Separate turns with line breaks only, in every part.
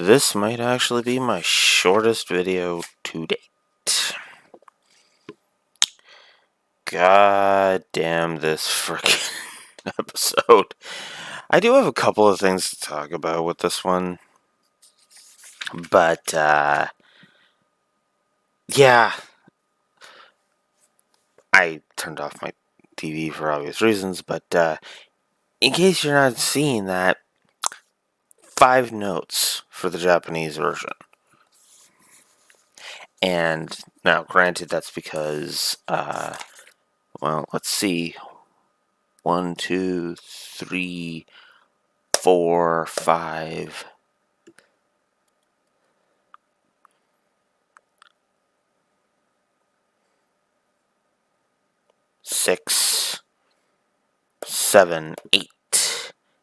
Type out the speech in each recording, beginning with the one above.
This might actually be my shortest video to date. God damn this frickin' episode. I do have a couple of things to talk about with this one. But, yeah. I turned off my TV for obvious reasons, but, in case you're not seeing that, 5 notes for the Japanese version. And, now, granted, that's because, well, let's see. 1, 2, 3, 4, 5. 6, 7, 8,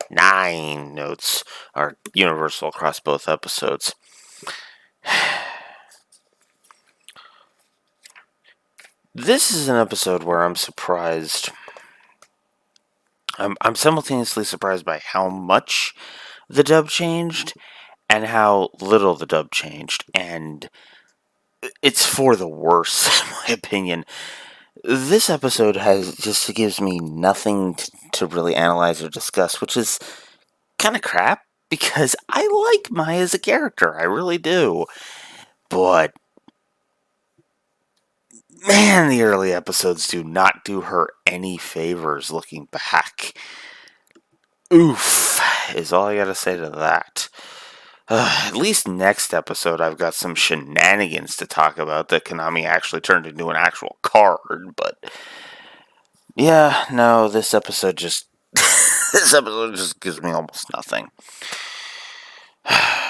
9 notes are universal across both episodes. This is an episode where I'm surprised. I'm simultaneously surprised by how much the dub changed and how little the dub changed, and it's for the worse, in my opinion. This episode just gives me nothing to really analyze or discuss, which is kind of crap, because I like Maya as a character. I really do. But, man, the early episodes do not do her any favors looking back. Oof, is all I gotta say to that. At least next episode I've got some shenanigans to talk about that Konami actually turned into an actual card, but yeah, no, this episode just gives me almost nothing.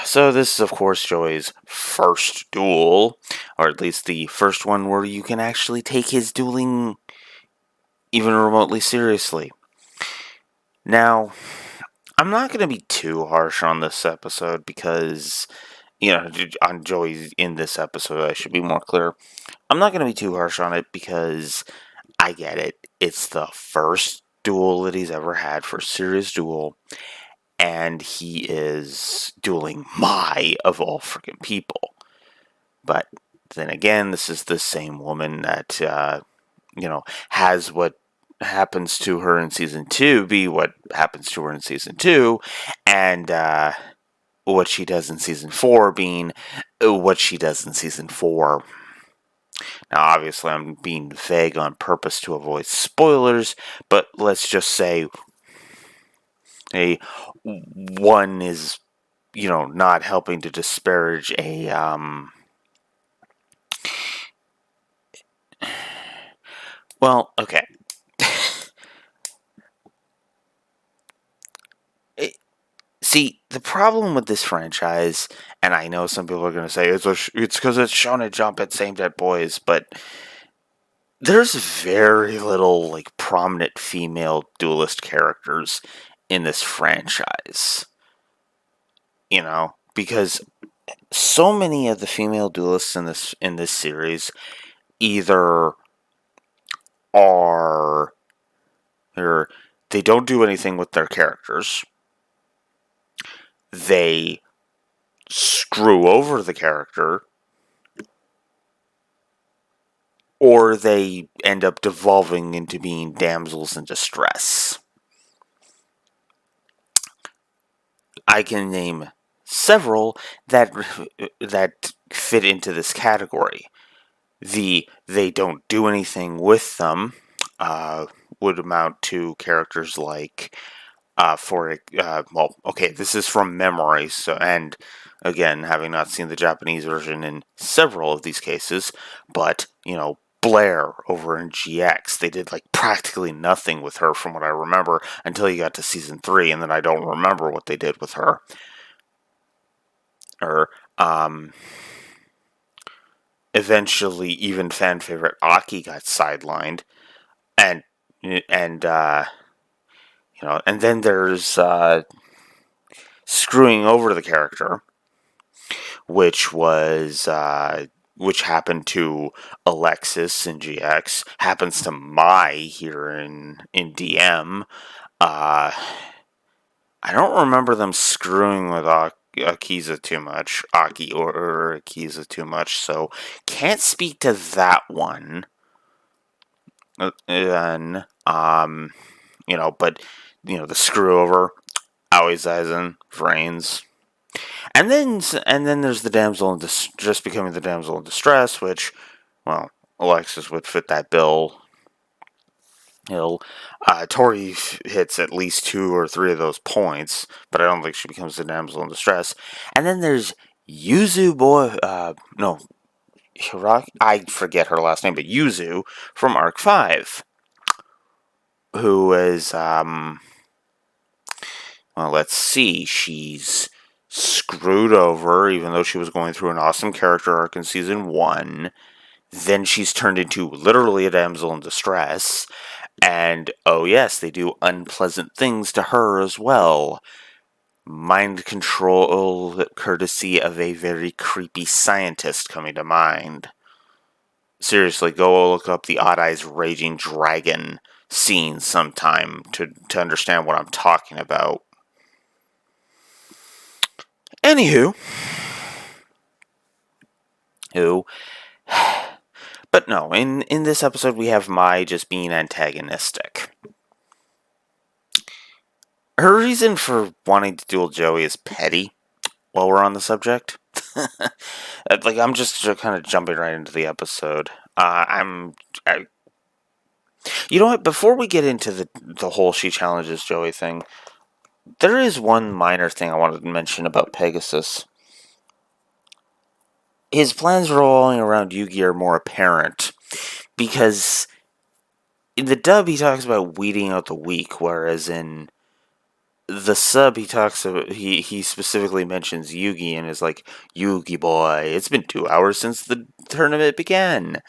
So this is, of course, Joey's first duel, or at least the first one where you can actually take his dueling even remotely seriously. Now, I'm not going to be too harsh on this episode because, on Joey in this episode, I should be more clear. I'm not going to be too harsh on it because I get it. It's the first duel that he's ever had for serious duel, and he is dueling Mai of all freaking people. But then again, this is the same woman that, has what happens to her in season 2 be what happens to her in season 2, and what she does in season 4 being what she does in season 4. Now, obviously, I'm being vague on purpose to avoid spoilers, but let's just say one is, not helping to disparage a, well, okay. See, the problem with this franchise, and I know some people are going to say it's because it's Shonen Jump, it's aimed at boys, but there's very little prominent female duelist characters in this franchise. Because so many of the female duelists in this series either are or they don't do anything with their characters. They screw over the character, or they end up devolving into being damsels in distress. I can name several that fit into this category. They don't do anything with them would amount to characters like this is from memory, so, and again, having not seen the Japanese version in several of these cases, but, Blair over in GX, they did practically nothing with her from what I remember until you got to season 3, and then I don't remember what they did with her. Eventually, even fan favorite Aki got sidelined, and and then there's screwing over the character, which happened to Alexis in GX, happens to Mai here in DM. I don't remember them screwing with Akiza too much. Aki or Akiza too much. So can't speak to that one. And but the screw over, Aoizaisen, Vrains. And then there's the damsel in just becoming the damsel in distress, which, well, Alexis would fit that bill. Tori hits at least 2 or 3 of those points, but I don't think she becomes the damsel in distress. And then there's Yuzu no, Hiraki, I forget her last name, but Yuzu from Arc 5, who is, well, let's see, she's screwed over, even though she was going through an awesome character arc in Season 1. Then she's turned into literally a damsel in distress. And, oh yes, they do unpleasant things to her as well. Mind control, courtesy of a very creepy scientist coming to mind. Seriously, go look up the Odd Eyes Raging Dragon scene sometime to understand what I'm talking about. Anywho. But no, in this episode we have Mai just being antagonistic. Her reason for wanting to duel Joey is petty, while we're on the subject. I'm just kind of jumping right into the episode. You know what? Before we get into the whole she challenges Joey thing, there is one minor thing I wanted to mention about Pegasus. His plans revolving around Yugi are more apparent, because in the dub he talks about weeding out the weak, whereas in the sub he specifically mentions Yugi and is like, Yugi boy, it's been 2 hours since the tournament began.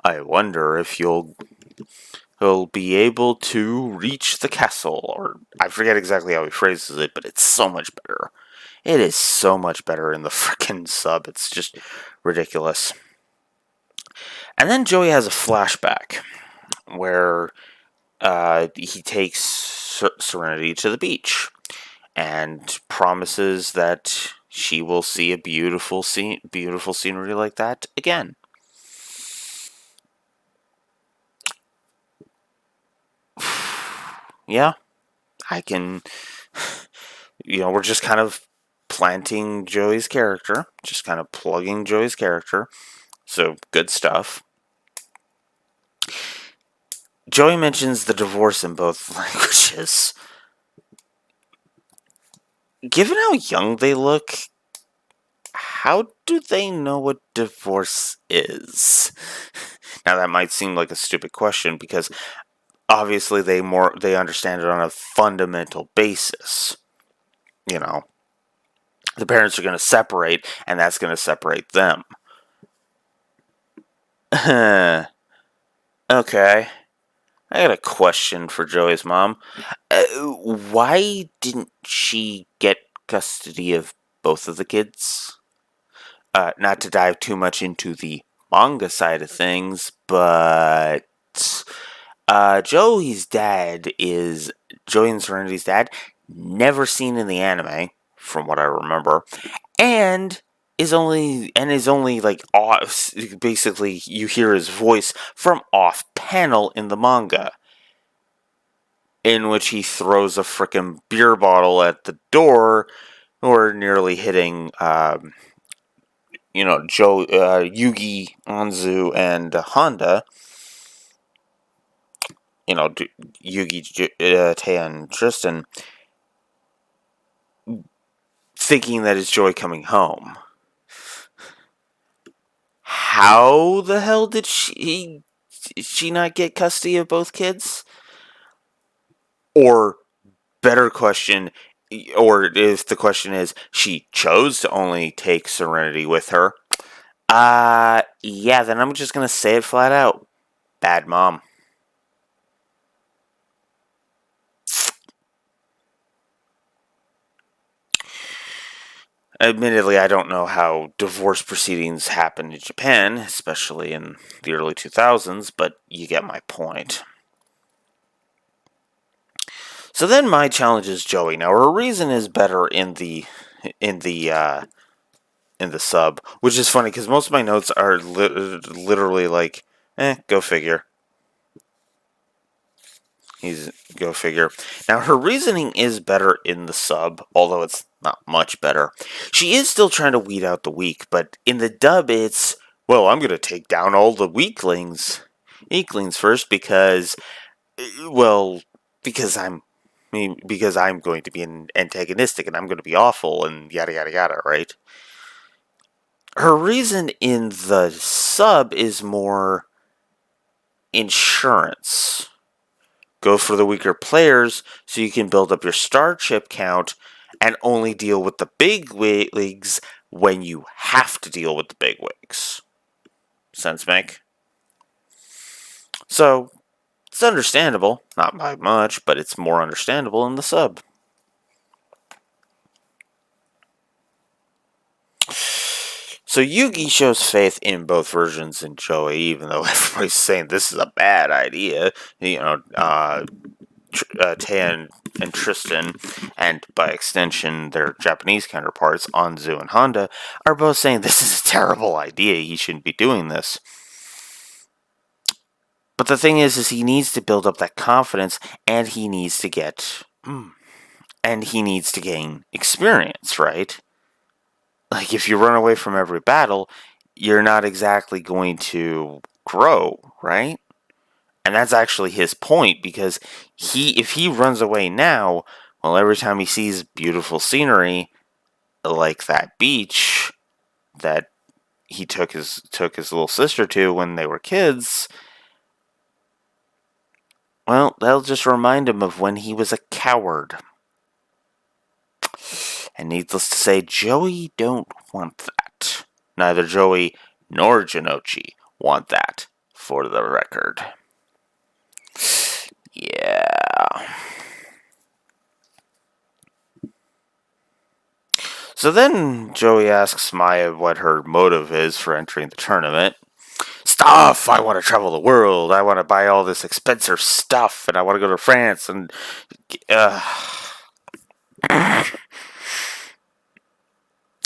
I wonder if he'll be able to reach the castle, or I forget exactly how he phrases it, but it's so much better. It is so much better in the frickin' sub. It's just ridiculous. And then Joey has a flashback where he takes Serenity to the beach and promises that she will see a beautiful scenery like that again. Yeah, I can. We're just kind of planting Joey's character, just kind of plugging Joey's character. So, good stuff. Joey mentions the divorce in both languages. Given how young they look, how do they know what divorce is? Now, that might seem like a stupid question, because obviously they understand it on a fundamental basis. The parents are going to separate, and that's going to separate them. Okay. I got a question for Joey's mom. Why didn't she get custody of both of the kids? Not to dive too much into the manga side of things, but Joey and Serenity's dad, never seen in the anime, from what I remember, and is only like off. Basically, you hear his voice from off panel in the manga, in which he throws a frickin' beer bottle at the door, or nearly hitting Yugi, Anzu, and Honda. Yugi, Taya, and Tristan, thinking that it's Joy coming home. How the hell did she not get custody of both kids? Or, better question, or if the question is, she chose to only take Serenity with her, yeah, then I'm just gonna say it flat out. Bad mom. Admittedly, I don't know how divorce proceedings happen in Japan, especially in the early 2000s, but you get my point. So then Mai challenges Joey. Now, her reason is better in the in the sub, which is funny because most of my notes are literally like, go figure. Go figure. Now, her reasoning is better in the sub, although it's not much better. She is still trying to weed out the weak, but in the dub, it's, well, I'm going to take down all the weaklings first because, well, because I'm going to be antagonistic and I'm going to be awful and yada yada yada, right? Her reason in the sub is more insurance. Go for the weaker players so you can build up your star chip count and only deal with the big wigs when you have to deal with the big wigs. Sense make? So, it's understandable. Not by much, but it's more understandable in the sub. So Yugi shows faith in both versions in Joey, even though everybody's saying this is a bad idea. You know, Tan and Tristan, and by extension their Japanese counterparts, Anzu and Honda, are both saying this is a terrible idea, he shouldn't be doing this. But the thing is he needs to build up that confidence, and he needs to gain experience, right? Like, if you run away from every battle, you're not exactly going to grow, right? And that's actually his point, because if he runs away now, well, every time he sees beautiful scenery, like that beach that he took his little sister to when they were kids, well, that'll just remind him of when he was a coward. And needless to say, Joey don't want that. Neither Joey nor Jinochi want that, for the record. Yeah. So then Joey asks Maya what her motive is for entering the tournament. Stuff! I want to travel the world. I want to buy all this expensive stuff, and I want to go to France, and...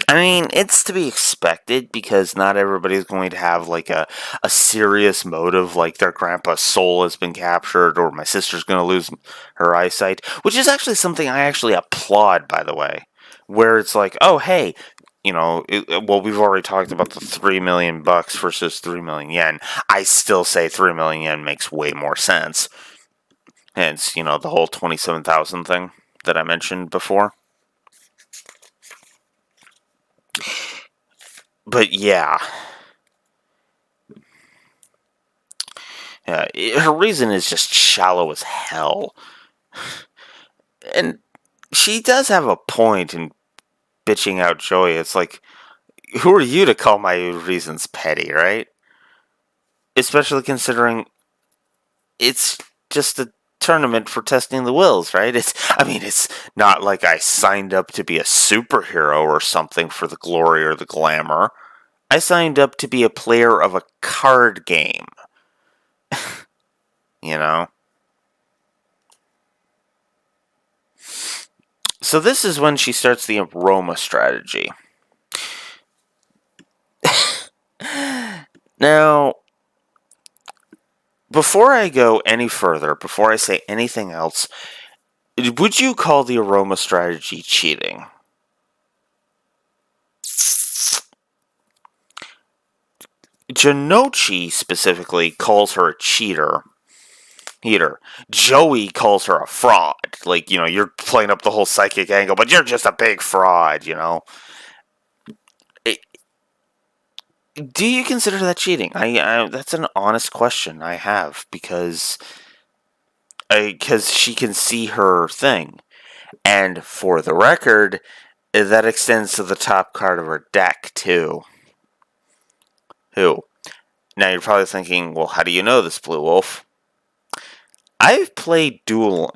I mean, it's to be expected, because not everybody's going to have, like, a serious motive, like their grandpa's soul has been captured, or my sister's going to lose her eyesight, which is actually something I actually applaud, by the way, where it's like, oh, hey, you know, well, we've already talked about the $3 million versus 3 million yen. I still say 3 million yen makes way more sense. Hence, you know, the whole 27,000 thing that I mentioned before. But yeah. Her reason is just shallow as hell. And she does have a point in bitching out Joey. It's like, who are you to call my reasons petty, right? Especially considering it's just a tournament for testing the wills, right? It's not like I signed up to be a superhero or something for the glory or the glamour. I signed up to be a player of a card game. You know? So this is when she starts the aroma strategy. Now, before I go any further, before I say anything else, would you call the aroma strategy cheating? Jinochi specifically calls her a cheater. Joey calls her a fraud. Like, you know, you're playing up the whole psychic angle, but you're just a big fraud, you know? Do you consider that cheating? That's an honest question I have, because she can see her thing. And for the record, that extends to the top card of her deck, too. Who? Now you're probably thinking, well, how do you know this, Blue Wolf? I played Duel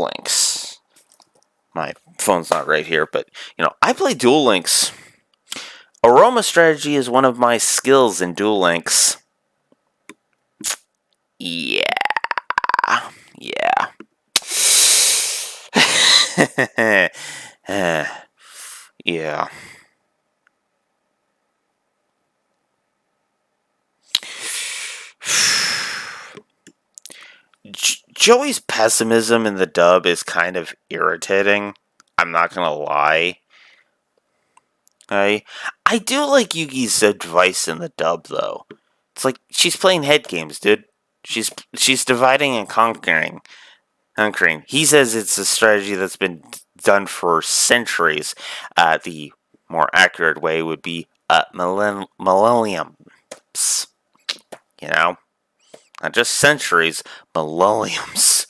Links. My phone's not right here, but, you know, I play Duel Links. Aroma strategy is one of my skills in Duel Links. Yeah. Yeah. Joey's pessimism in the dub is kind of irritating. I'm not gonna lie. I do like Yugi's advice in the dub though. It's like she's playing head games, dude. She's dividing and conquering. Conquering. He says it's a strategy that's been done for centuries. The more accurate way would be millenniums. You know, not just centuries, millenniums.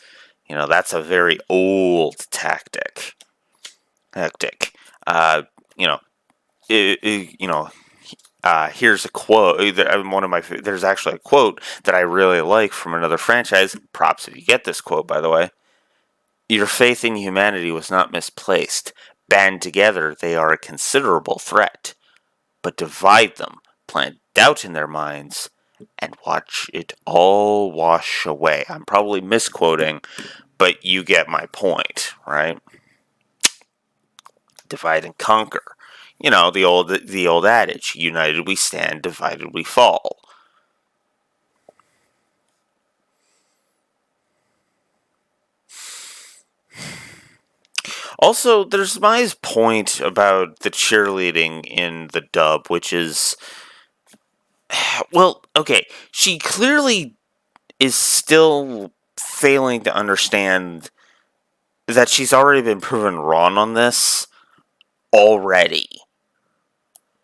That's a very old tactic. Hectic. You know, you know, here's a quote. There's actually a quote that I really like from another franchise. Props if you get this quote, by the way. Your faith in humanity was not misplaced. Band together, they are a considerable threat. But divide them, plant doubt in their minds, and watch it all wash away. I'm probably misquoting, but you get my point, right? Divide and conquer. The old adage, united we stand, divided we fall. Also, there's my point about the cheerleading in the dub, which is, well, okay, she clearly is still failing to understand that she's already been proven wrong on this already.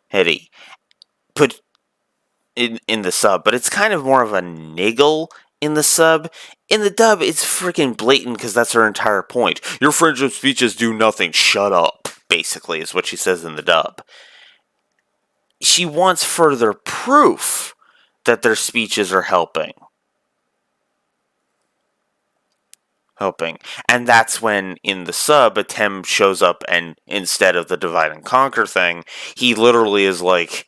Hetty, put in the sub, but it's kind of more of a niggle in the sub. In the dub, it's freaking blatant because that's her entire point. Your friendship speeches do nothing. Shut up, basically, is what she says in the dub. She wants further proof that their speeches are helping. And that's when, in the sub, Atem shows up and instead of the divide and conquer thing, he literally is like,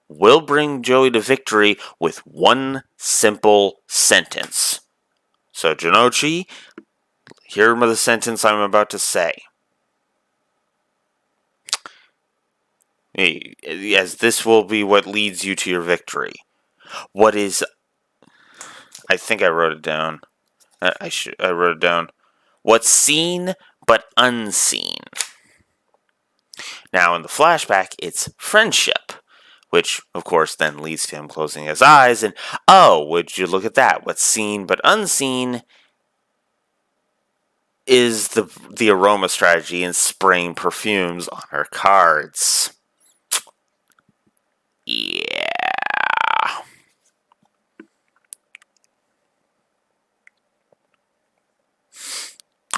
we'll bring Joey to victory with one simple sentence. So, Janochi, hear the sentence I'm about to say. As this will be what leads you to your victory. What is... I think I wrote it down. I wrote it down. What's seen but unseen. Now, in the flashback, it's friendship, which, of course, then leads to him closing his eyes, and, oh, would you look at that? What's seen but unseen is the aroma strategy and spraying perfumes on her cards. Yeah.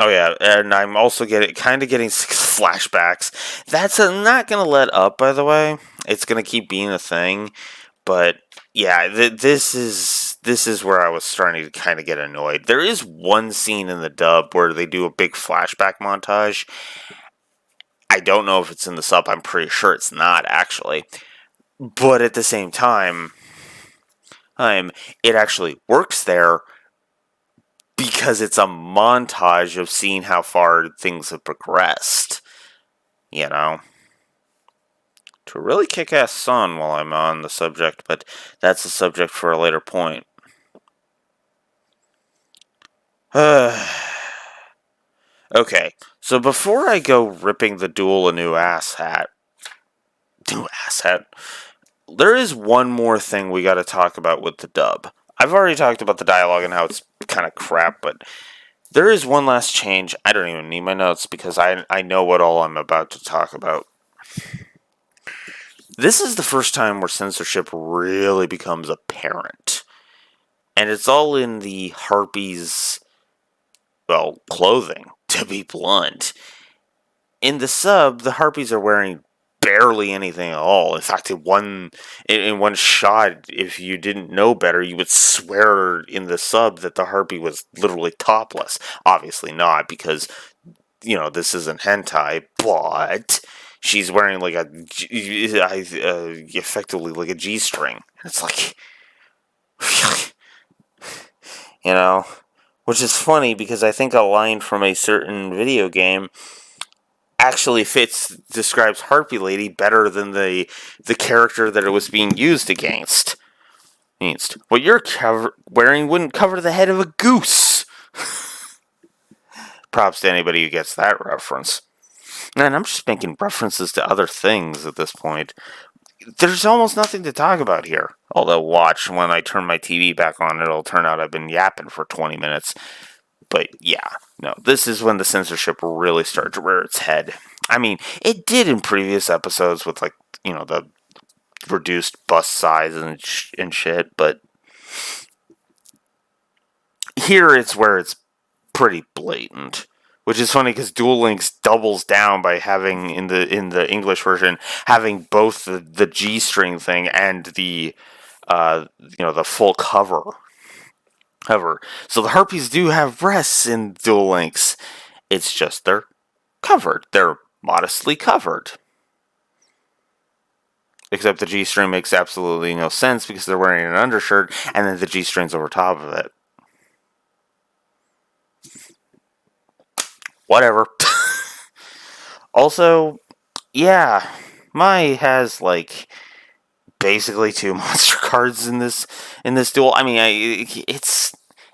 Oh yeah, and I'm also getting flashbacks. That's not gonna let up, by the way. It's gonna keep being a thing, but yeah, this is where I was starting to kind of get annoyed. There is one scene in the dub where they do a big flashback montage. I don't know if it's in the sub. I'm pretty sure it's not actually, but at the same time, it actually works there because it's a montage of seeing how far things have progressed. You know? To a really kick ass song while I'm on the subject, but that's a subject for a later point. Okay, so before I go ripping the Duel a new asshat, there is one more thing we gotta talk about with the dub. I've already talked about the dialogue and how it's kind of crap, but there is one last change. I don't even need my notes because I know what all I'm about to talk about. This is the first time where censorship really becomes apparent. And it's all in the Harpie's, well, clothing, to be blunt. In the sub, the Harpies are wearing barely anything at all. In fact, in one shot, if you didn't know better, you would swear in the sub that the Harpie was literally topless. Obviously not, because, this isn't hentai, but she's wearing like effectively like a G-string. And it's like, you know, which is funny because I think a line from a certain video game actually describes Harpie Lady better than the character that it was being used against. What you're wearing wouldn't cover the head of a goose. Props to anybody who gets that reference. Man, I'm just making references to other things at this point. There's almost nothing to talk about here. Although, watch, when I turn my TV back on, it'll turn out I've been yapping for 20 minutes. But yeah, no, this is when the censorship really started to rear its head. I mean, it did in previous episodes with, like, the reduced bust size and shit, but here it's where it's pretty blatant. Which is funny because Duel Links doubles down by having in the English version having both the G string thing and the the full cover. So the Harpies do have breasts in Duel Links. It's just they're covered. They're modestly covered. Except the G string makes absolutely no sense because they're wearing an undershirt and then the G string's over top of it. Whatever. Also, yeah, Mai has like basically 2 monster cards in this duel. I mean, it's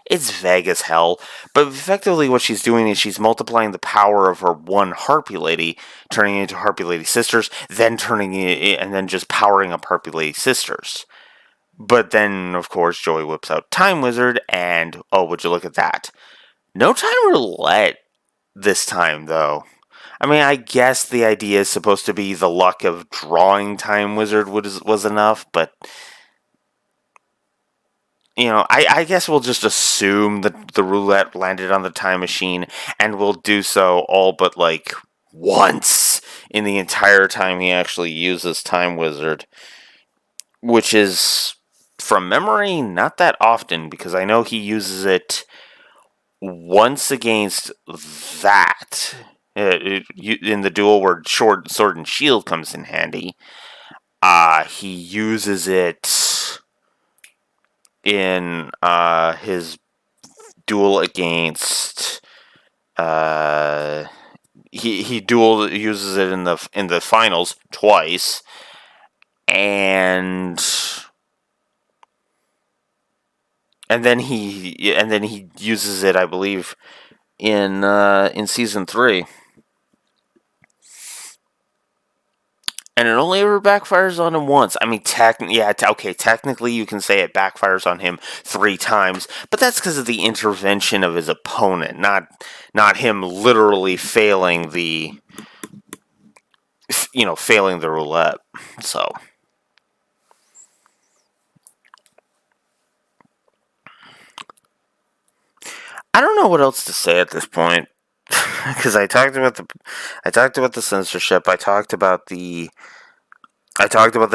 vague as hell, but effectively what she's doing is she's multiplying the power of her one Harpie Lady, turning it into Harpie Lady Sisters, then turning it and then just powering up Harpie Lady Sisters. But then, of course, Joey whips out Time Wizard, and oh, would you look at that? No Time Roulette this time, though. I mean, I guess the idea is supposed to be the luck of drawing Time Wizard was enough, but I guess we'll just assume that the roulette landed on the time machine, and we'll do so all but like once in the entire time he actually uses Time Wizard, which is, from memory, not that often, because I know he uses it once against that. In the duel where Sword and Shield comes in handy, he uses it in his duel against. He uses it in the finals twice, and then he uses it, I believe, in season 3. And it only ever backfires on him once. I mean, technically you can say it backfires on him 3 times, but that's because of the intervention of his opponent, not him literally failing the roulette. So I don't know what else to say at this point, because I talked about the censorship. I talked about the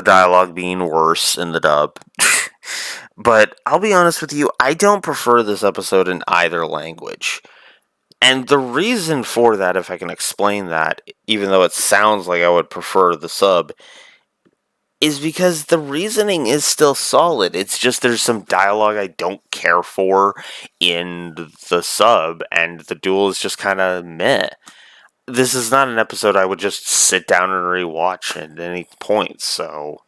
dialogue being worse in the dub. But I'll be honest with you, I don't prefer this episode in either language. And the reason for that, if I can explain that, even though it sounds like I would prefer the sub, is because the reasoning is still solid. It's just there's some dialogue I don't care for in the sub, and the duel is just kind of meh. This is not an episode I would just sit down and rewatch at any point, so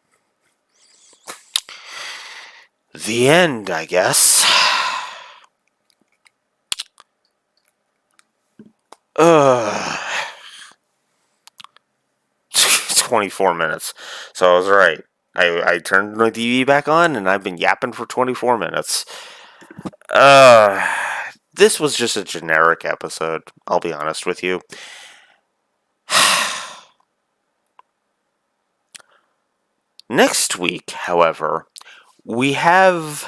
the end, I guess. 24 minutes. So I was right. I turned my TV back on, and I've been yapping for 24 minutes. This was just a generic episode, I'll be honest with you. Next week, however, we have...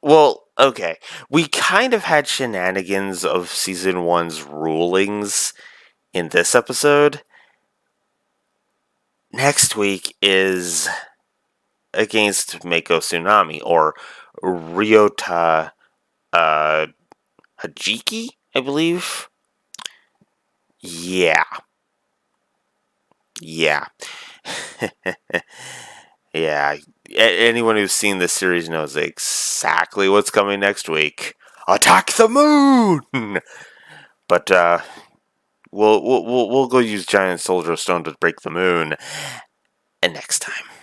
Well, okay. We kind of had shenanigans of Season 1's rulings in this episode. Next week is against Mako Tsunami, or Ryota Hajiki, I believe. Yeah. Yeah. Yeah. Anyone who's seen this series knows exactly what's coming next week. Attack the moon! But, We'll go use giant soldier stone to break the moon. And next time.